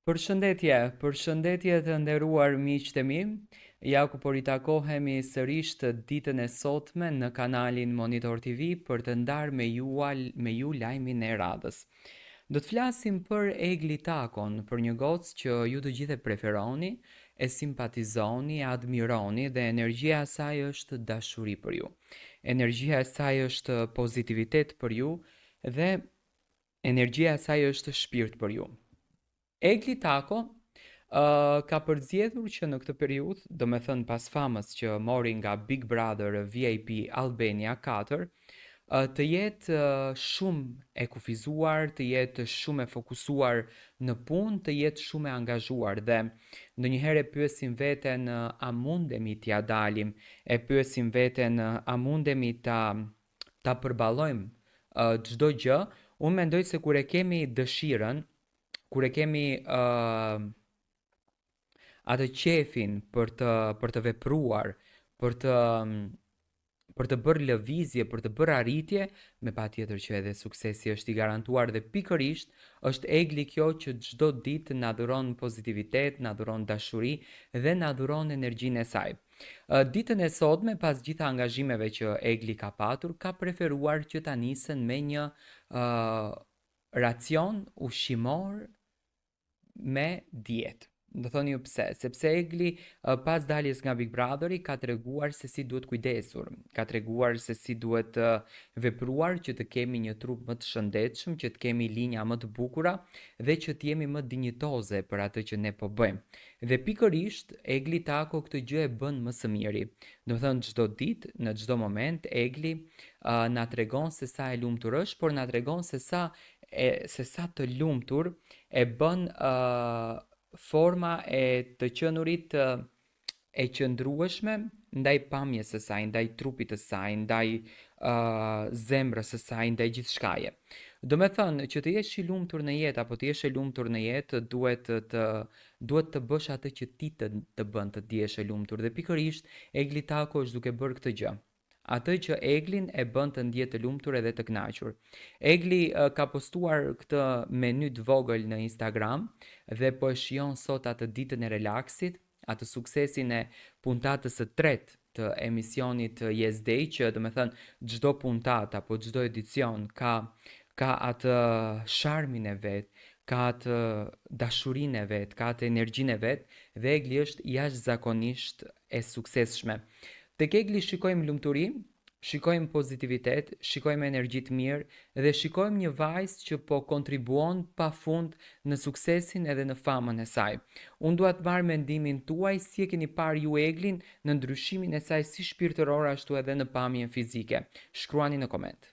Përshëndetje të nderuar miqtë e mi. Ja ku po ritakohemi sërish të ditën e sotme në kanalin Monitor TV për të ndarë me ju lajmin e radhës. Do të flasim për Egli Takon, për një gocë që ju të gjithë e preferoni, e simpatizoni, e admironi dhe energjia e saj është dashuri për ju. Energjia e saj është pozitivitet për ju dhe energjia e saj është shpirt për ju. Egli Tako ka përzgjedhur që në këtë periudhë, do me thënë pas famës që mori nga Big Brother VIP Albania 4, të jetë shumë e kufizuar, të jetë shumë e fokusuar në punë, të jetë shumë e angazhuar dhe ndonjëherë e pyesim veten a mundemi t'ia dalim, e pyesim veten a mundemi ta përballojmë çdo gjë. Unë mendoj se kur e kemi dëshirën, kur e kemi atë qefin për të vepruar, për të për të bërë lëvizje, për të bërë arritje, me patjetër që edhe suksesi është i garantuar dhe pikërisht është Egli kjo që çdo ditë na dhuron pozitivitet, na dhuron dashuri dhe na dhuron energjinë e saj. Ditën e sotme, pas gjitha angazhimeve që Egli ka patur, ka preferuar që ta nisën me një racion ushqimor me dietë. Do thoni ju pse, sepse Egli pas daljes nga Big Brotheri ka treguar se si duhet kujdesur, ka treguar se si duhet vepruar që të kemi një trup më të shëndetshëm, që të kemi linja më të bukura dhe që të jemi më dinjitoze për atë që ne po bëjmë. Dhe pikërisht Egli Tako këtë gjë e bën më së miri. Do thënë çdo ditë, në çdo moment Egli na tregon se sa e lumtur është, por na tregon se sa të lumtur e bën forma e të qenurit e qëndrueshme ndaj pamjes së saj, ndaj trupit të saj, ndaj zemrës së saj, ndaj gjithçkaje. Do me thënë që të jesh i lumtur në jetë apo të jesh e lumtur në jetë duhet të bësh atë që ti të bën të jesh e lumtur dhe pikërisht Egli Tako është duke bërë këtë gjë. Atë që Eglin e bën të ndjetë të lumtur edhe të kënaqur. Egli ka postuar këtë meny të vogël në Instagram dhe po e shijon sot atë ditën e relaksit, atë suksesin e puntatës së tretë të emisionit Yes Day, që do me thënë çdo puntat apo çdo edicion ka atë sharmin e vet, ka atë dashurinë e vet, ka atë energjinë e vet dhe Egli është jashtëzakonisht e suksesshme. Tek Egli shikojmë lumturi, shikojmë pozitivitet, shikojmë energji të mirë dhe shikojmë një vajzë që po kontribuon pafund në suksesin edhe në famën e saj. Unë dua të marr mendimin tuaj si e keni parë ju Eglin në ndryshimin e saj si shpirtëror ashtu edhe në pamjen fizike. Shkruani në koment.